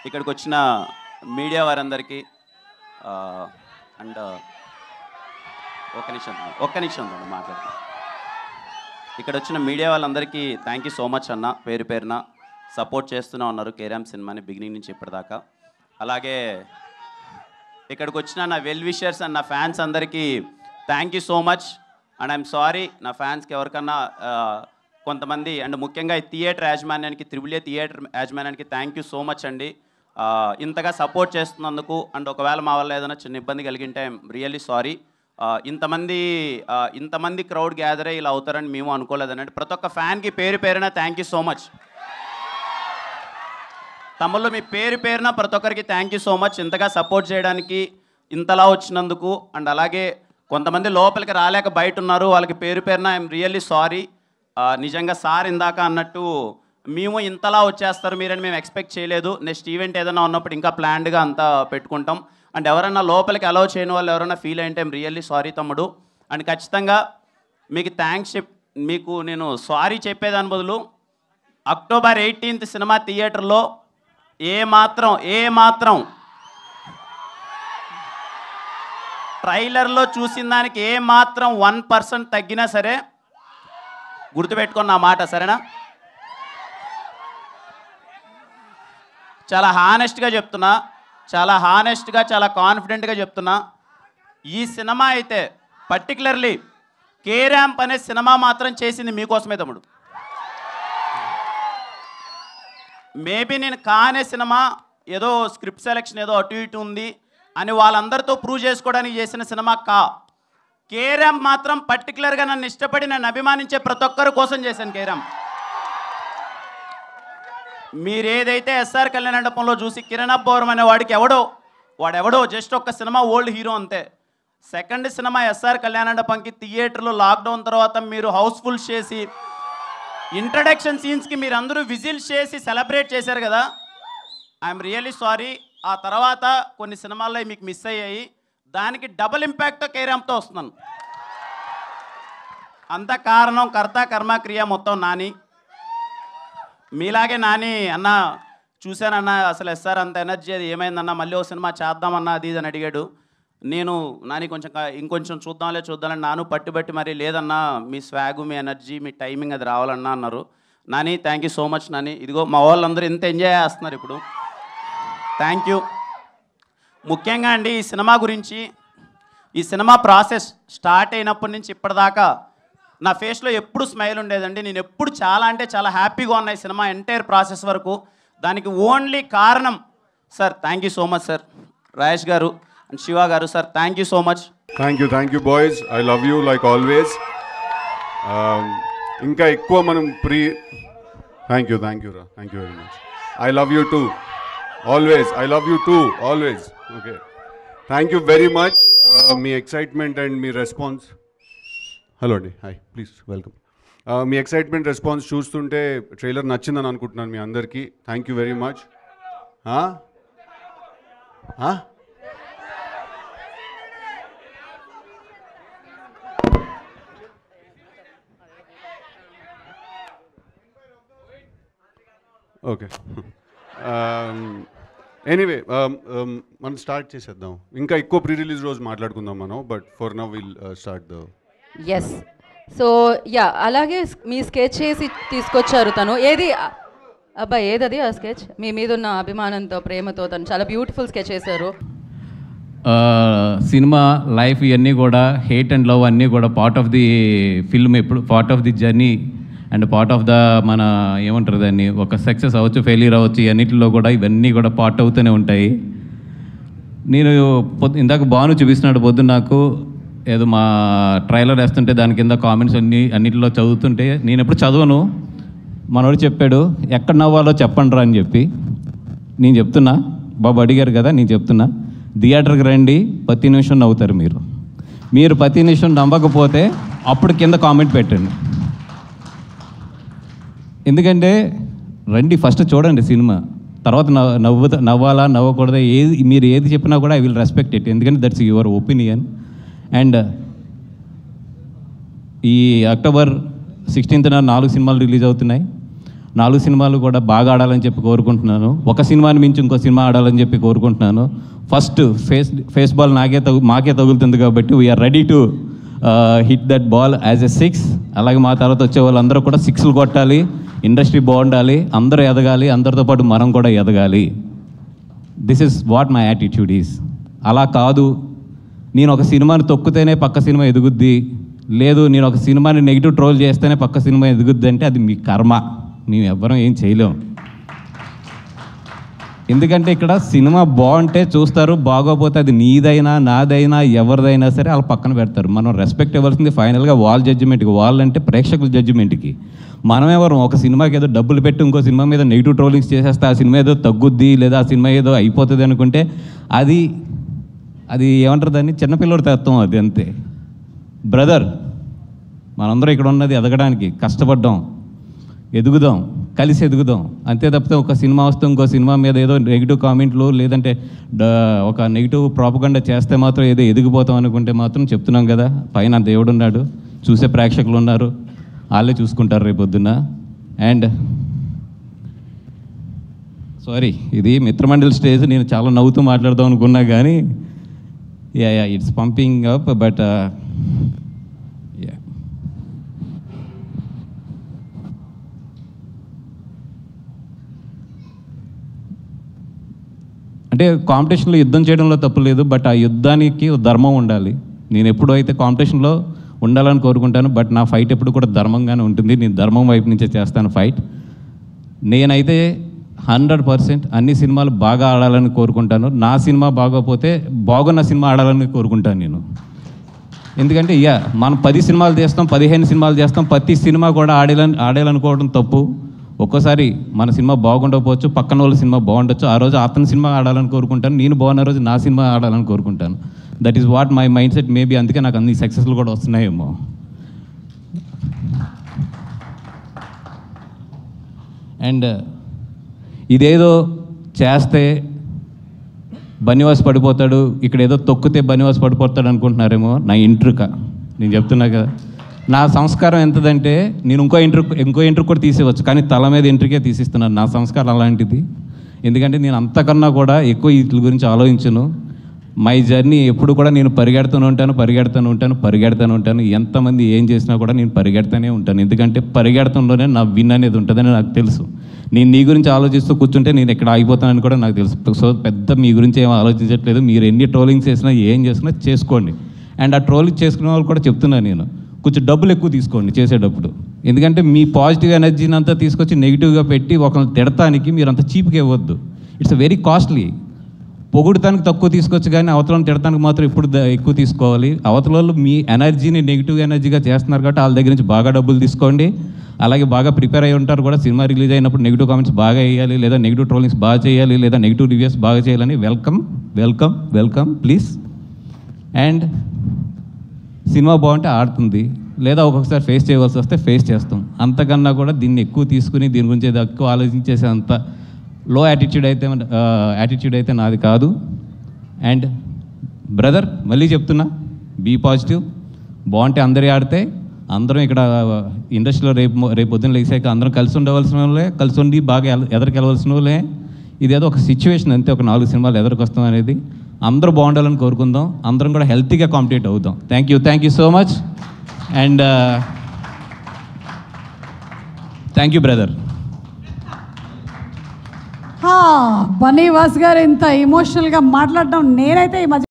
ఇక్కడికి వచ్చిన మీడియా వారందరికీ అండ్ ఒక్క నిమిషం మాట్లాడుతాను. ఇక్కడ వచ్చిన మీడియా వాళ్ళందరికీ థ్యాంక్ యూ సో మచ్ అన్న. పేరు పేరున సపోర్ట్ చేస్తూనే ఉన్నారు కేరామ్ సినిమాని బిగినింగ్ నుంచి ఇప్పటిదాకా. అలాగే ఇక్కడికి వచ్చిన నా వెల్ విషర్స్ అండ్ నా ఫ్యాన్స్ అందరికీ thank you so much. And I'm sorry నా ఫ్యాన్స్కి ఎవరికన్నా కొంతమంది అండ్ ముఖ్యంగా ఈ థియేటర్ యాజమాన్యానికి త్రిబుల్ ఏ థియేటర్ యాజమాన్యానికి థ్యాంక్ యూ సో మచ్ అండి. ఇంతగా సపోర్ట్ చేస్తున్నందుకు. అండ్ ఒకవేళ మా వల్ల ఏదైనా చిన్న ఇబ్బంది కలిగింటే ఐఎమ్ రియల్లీ సారీ. ఇంతమంది క్రౌడ్ గ్యాదర్ అయ్యి ఇలా అవుతారని మేము అనుకోలేదనండి. ప్రతి ఒక్క ఫ్యాన్కి పేరు పేరున థ్యాంక్ యూ సో మచ్. తమ్ముళ్ళు మీ పేరు పేరున ప్రతి ఒక్కరికి థ్యాంక్ యూ సో మచ్ ఇంతగా సపోర్ట్ చేయడానికి, ఇంతలా వచ్చినందుకు. అండ్ అలాగే కొంతమంది లోపలికి రాలేక బయట ఉన్నారు, వాళ్ళకి పేరు పేరున ఐఎమ్ రియల్లీ సారీ. నిజంగా సార్ ఇందాక అన్నట్టు మేము ఇంతలా వచ్చేస్తారు మీరని మేము ఎక్స్పెక్ట్ చేయలేదు. నెక్స్ట్ ఈవెంట్ ఏదైనా ఉన్నప్పుడు ఇంకా ప్లాన్డ్గా అంతా పెట్టుకుంటాం. అండ్ ఎవరైనా లోపలికి అలౌ చేయని వాళ్ళు ఎవరైనా ఫీల్ అయ్యింటే ఐఎమ్ రియల్లీ సారీ తమ్ముడు. అండ్ ఖచ్చితంగా మీకు మీకు నేను సారీ చెప్పేదాని బదులు అక్టోబర్ 18th సినిమా థియేటర్లో ఏ మాత్రం ట్రైలర్లో చూసిన దానికి ఏ మాత్రం 1% తగ్గినా సరే గుర్తుపెట్టుకున్న నా మాట, సరేనా? చాలా హానెస్ట్గా చెప్తున్నా, చాలా కాన్ఫిడెంట్గా చెప్తున్నా. ఈ సినిమా అయితే పర్టికులర్లీ కేరాంప్ అనే సినిమా మాత్రం చేసింది మీకోసమే తమ్ముడు. మేబీ నేను కానే సినిమా ఏదో స్క్రిప్ట్ సెలెక్షన్ ఏదో అటు ఇటు ఉంది అని వాళ్ళందరితో ప్రూవ్ చేసుకోవడానికి చేసిన సినిమా కేరాంప్ మాత్రం పర్టికులర్గా నన్ను ఇష్టపడి నన్ను అభిమానించే ప్రతి ఒక్కరి కోసం చేశాను కేరాంప్. మీరు ఏదైతే ఎస్ఆర్ కళ్యాణ మండపంలో చూసి కిరణ్ అబ్బవరం అనే వాడెవడో జస్ట్ ఒక్క సినిమా ఓల్డ్ హీరో అంతే. సెకండ్ సినిమా ఎస్ఆర్ కళ్యాణ మండపంకి థియేటర్లో లాక్డౌన్ తర్వాత మీరు హౌస్ఫుల్ చేసి ఇంట్రడక్షన్ సీన్స్కి మీరు అందరూ విజిల్స్ చేసి సెలబ్రేట్ చేశారు కదా, ఐఎమ్ రియల్లీ సారీ. ఆ తర్వాత కొన్ని సినిమాల్లో మీకు మిస్ అయ్యాయి, దానికి డబుల్ ఇంపాక్ట్తో కేరాంప్తో వస్తున్నాను. అంత కారణం కర్త కర్మ క్రియ మొత్తం నాని. మీలాగే నాని అన్న చూశానన్న అసలు ఎస్ఆర్ అంత ఎనర్జీ అది ఏమైందన్న, మళ్ళీ ఓ సినిమా చేద్దామన్నా అది ఇది అని అడిగాడు. నేను నాని ఇంకొంచెం చూద్దామని నాను పట్టుబట్టి మరి లేదన్నా మీ స్వాగు మీ ఎనర్జీ మీ టైమింగ్ అది రావాలన్నా అన్నారు. Nani thank you so much Nani. ఇదిగో మా వాళ్ళందరూ ఇంత ఎంజాయ్ చేస్తున్నారు ఇప్పుడు, థ్యాంక్ యూ. ముఖ్యంగా అండి ఈ సినిమా ప్రాసెస్ స్టార్ట్ అయినప్పటి నుంచి ఇప్పటిదాకా నా ఫేస్లో ఎప్పుడు స్మైల్ ఉండేదండి. నేను ఎప్పుడు చాలా హ్యాపీగా ఉన్నాయి సినిమా ఎంటైర్ ప్రాసెస్ వరకు. దానికి ఓన్లీ కారణం sir. Thank you so much sir. Rayesh గారు అండ్ శివ గారు sir thank you so much. Thank you boys, I love you like always. ఇంకా ఎక్కువ మనం థ్యాంక్ యూ రా, thank you very much. I love you too always, I love you too always. Okay, thank you very much. మీ excitement and మీ response. Hello అండి, hi, please welcome. మీ excitement response చూస్తుంటే trailer నచ్చిందని అనుకుంటున్నాను మీ అందరికీ. Thank you very much. Okay, anyway మనం start చేసేద్దాం. ఇంకా ఎక్కువ ప్రీ రిలీజ్ రోజు మాట్లాడుకుందాం మనం, but for now will start the. Yes, so yeah, అలాగే మీ స్కెచ్ చేసి తీసుకొచ్చారు తను. ఏదది ఆ స్కెచ్? మీ మీద ఉన్న అభిమానంతో ప్రేమతో తను చాలా బ్యూటిఫుల్ స్కెచ్ చేశారు. సినిమా లైఫ్ ఇవన్నీ కూడా హేట్ అండ్ లవ్ అన్నీ కూడా పార్ట్ ఆఫ్ ది ఫిల్మ్, ఎప్పుడు part of the journey and part of the మన ఏమంటారు దాన్ని, ఒక సక్సెస్ అవ్వచ్చు ఫెయిల్యూర్ అవ్వచ్చు, అన్నిటిలో కూడా ఇవన్నీ కూడా పార్ట్ అవుతూనే ఉంటాయి. నేను ఇందాక బాను చూపిస్తున్నాడు పొద్దున్న నాకు ఏదో మా ట్రైలర్ వేస్తుంటే దాని కింద కామెంట్స్ అన్నిటిలో చదువుతుంటే నేను ఎప్పుడు చదవను. మనోడు చెప్పాడు ఎక్కడ నవ్వాలో చెప్పండి రా అని చెప్పి. నేను చెప్తున్నా, బాబు అడిగారు కదా, నేను చెప్తున్నా థియేటర్కి రండి, ప్రతి నిమిషం నవ్వుతారు మీరు ప్రతి నిమిషం నవ్వకపోతే అప్పుడు కింద కామెంట్ పెట్టండి. ఎందుకంటే రండి ఫస్ట్ చూడండి సినిమా, తర్వాత నవ్వాలా నవ్వకూడదా మీరు ఏది చెప్పినా కూడా ఐ విల్ రెస్పెక్ట్ ఇట్, ఎందుకంటే దట్స్ యువర్ ఒపీనియన్. అండ్ ఈ అక్టోబర్ 16th 4 సినిమాలు రిలీజ్ అవుతున్నాయి. 4 సినిమాలు కూడా బాగా ఆడాలని చెప్పి కోరుకుంటున్నాను. ఒక సినిమాని మించి ఇంకో సినిమా ఆడాలని చెప్పి కోరుకుంటున్నాను. ఫస్ట్ ఫేస్ బాల్ మాకే తగులుతుంది కాబట్టి we are ready to hit that ball as a 6. అలాగే మా తర్వాత వచ్చే వాళ్ళందరూ కూడా 6లు కొట్టాలి, ఇండస్ట్రీ బాగుండాలి, అందరూ ఎదగాలి, అందరితో పాటు మనం కూడా ఎదగాలి. This is what my attitude is. అలా కాదు నేను ఒక సినిమాని తొక్కితేనే పక్క సినిమా ఎదుగుద్ది, లేదు నేను ఒక సినిమాని నెగిటివ్ ట్రోల్ చేస్తేనే పక్క సినిమా ఎదుగుద్ది అంటే అది మీ కర్మ, మేము ఎవ్వరం ఏం చేయలేం. ఎందుకంటే ఇక్కడ సినిమా బాగుంటే చూస్తారు, బాగోపోతే అది నీదైనా నాదైనా ఎవరిదైనా సరే వాళ్ళు పక్కన పెడతారు. మనం రెస్పెక్ట్ ఇవ్వాల్సింది ఫైనల్గా వాళ్ళ జడ్జిమెంట్కి. వాళ్ళు అంటే ప్రేక్షకుల జడ్జిమెంట్కి. మనమెవరు ఒక సినిమాకి ఏదో డబ్బులు పెట్టి ఇంకో సినిమా మీద నెగిటివ్ ట్రోలింగ్స్ చేసేస్తే ఆ సినిమా ఏదో తగ్గుద్ది లేదా ఆ సినిమా ఏదో అయిపోతుంది అనుకుంటే అది ఏమంటారు దాన్ని, చిన్నపిల్లడి తత్వం అది, అంతే. బ్రదర్, మనందరం ఇక్కడ ఉన్నది ఎదగడానికి, కష్టపడ్డాం, ఎదుగుదాం, కలిసి ఎదుగుదాం, అంతే తప్పితే ఒక సినిమా వస్తే ఇంకో సినిమా మీద ఏదో నెగిటివ్ కామెంట్లు లేదంటే ఒక నెగిటివ్ ప్రాపగండా చేస్తే మాత్రం ఏదో ఎదిగిపోతాం అనుకుంటే మాత్రం చెప్తున్నాం కదా, పైన దేవుడు ఉన్నాడు, చూసే ప్రేక్షకులు ఉన్నారు, వాళ్ళే చూసుకుంటారు రేపొద్దున. అండ్ సారీ, ఇది మిత్రమండలి స్టేజ్, నేను చాలా నవ్వుతూ మాట్లాడదాం అనుకున్నా కానీ ఇట్స్ పంపింగ్ అప్, బట్ అంటే కాంపిటీషన్లో యుద్ధం చేయడంలో తప్పు లేదు, బట్ ఆ యుద్ధానికి ధర్మం ఉండాలి. నేను ఎప్పుడు అయితే కాంపిటీషన్లో ఉండాలని కోరుకుంటాను, బట్ నా ఫైట్ ఎప్పుడు కూడా ధర్మంగానే ఉంటుంది. నేను ధర్మం వైపు నుంచే చేస్తాను ఫైట్. నేనైతే 100% అన్ని సినిమాలు బాగా ఆడాలని కోరుకుంటాను. నా సినిమా బాగోపోతే బాగున్న సినిమా ఆడాలని కోరుకుంటాను నేను. ఎందుకంటే మనం 10 సినిమాలు చేస్తాం, 15 సినిమాలు చేస్తాం, ప్రతి సినిమా కూడా ఆడాలనుకోవడం తప్పు. ఒక్కోసారి మన సినిమా బాగుండకపోవచ్చు, పక్కన వాళ్ళ సినిమా బాగుండొచ్చు, ఆ రోజు అతని సినిమా ఆడాలని కోరుకుంటాను, నేను బాగున్న రోజు నా సినిమా ఆడాలని కోరుకుంటాను. That is what my mind set maybe. అందుకే నాకు అన్ని సక్సెస్లు కూడా వస్తున్నాయేమో. అండ్ ఇదేదో చేస్తే బనివాస్ పడిపోతాడు, ఇక్కడ ఏదో తొక్కితే బనివాస్ పడిపోతాడు అనుకుంటున్నారేమో. నా ఇంట్రుక నేను చెప్తున్నా కదా, నా సంస్కారం ఎంతదంటే నేను ఇంకో ఇంట్రుక్ కూడా తీసేవచ్చు, కానీ తల మీద ఇంట్రుకే తీసిస్తున్నాను. నా సంస్కారం అలాంటిది. ఎందుకంటే నేను అంతకన్నా కూడా ఎక్కువ వీటి గురించి ఆలోచించను. మై జర్నీ ఎప్పుడు కూడా నేను పరిగెడుతూనే ఉంటాను. ఎంతమంది ఏం చేసినా కూడా నేను పరిగెడుతూనే ఉంటాను. ఎందుకంటే పరిగెడతంలోనే నా విన్ అనేది ఉంటుందని నాకు తెలుసు. నేను నీ గురించి ఆలోచిస్తూ కూర్చుంటే నేను ఎక్కడ ఆగిపోతానని కూడా నాకు తెలుసు. సో పెద్ద మీ గురించి ఏం ఆలోచించట్లేదు. మీరు ఎన్ని ట్రోలింగ్స్ చేసినా ఏం చేసినా చేసుకోండి. అండ్ ఆ ట్రోలింగ్ చేసుకునే వాళ్ళు కూడా చెప్తున్నాను నేను, కొంచెం డబ్బులు ఎక్కువ తీసుకోండి చేసేటప్పుడు. ఎందుకంటే మీ పాజిటివ్ ఎనర్జీని అంతా తీసుకొచ్చి నెగిటివ్గా పెట్టి ఒకరిని తిడటానికి మీరు అంత చీప్గా ఇవ్వద్దు. It's very costly. పొగుడటానికి తక్కువ తీసుకోవచ్చు కానీ అవతలను తిడటానికి మాత్రం ఎప్పుడు ఎక్కువ తీసుకోవాలి. అవతల మీ ఎనర్జీని నెగిటివ్ ఎనర్జీగా చేస్తున్నారు కాబట్టి వాళ్ళ దగ్గర నుంచి బాగా డబ్బులు తీసుకోండి. అలాగే బాగా ప్రిపేర్ అయి ఉంటారు కూడా. సినిమా రిలీజ్ అయినప్పుడు నెగిటివ్ కామెంట్స్ బాగా వేయాలి, లేదా నెగిటివ్ ట్రోలింగ్స్ బాగా చేయాలి, లేదా నెగిటివ్ రివ్యూస్ బాగా చేయాలని వెల్కమ్ ప్లీజ్. అండ్ సినిమా బాగుంటే ఆడుతుంది, లేదా ఒక్కొక్కసారి ఫేస్ చేయవలసి వస్తే ఫేస్ చేస్తాం. అంతకన్నా కూడా దీన్ని ఎక్కువ తీసుకుని దీని గురించి ఎక్కువ ఆలోచించేసే అంత లో యాటిట్యూడ్ అయితే నాది కాదు. అండ్ బ్రదర్, మళ్ళీ చెప్తున్నా, బీ పాజిటివ్. బాగుంటే అందరి ఆడితే అందరం ఇక్కడ ఇండస్ట్రీలో రేపు పొద్దున్న లేచాక అందరం కలిసి ఉండవలసిన వాళ్ళే, కలిసి ఉండి బాగా ఎదరికెళ్ళవలసిన వాళ్ళే. ఇదేదో ఒక సిచ్యువేషన్ అంతే, ఒక 4 సినిమాలు ఎదరికొస్తాం అనేది. అందరూ బాగుండాలని కోరుకుందాం, అందరం కూడా హెల్తీగా కాంపిటేట్ అవుదాం. Thank you so much. And thank you brother. బనీవాస్ గారు ఇంత ఎమోషనల్గా మాట్లాడడం నేనైతే ఈ మధ్య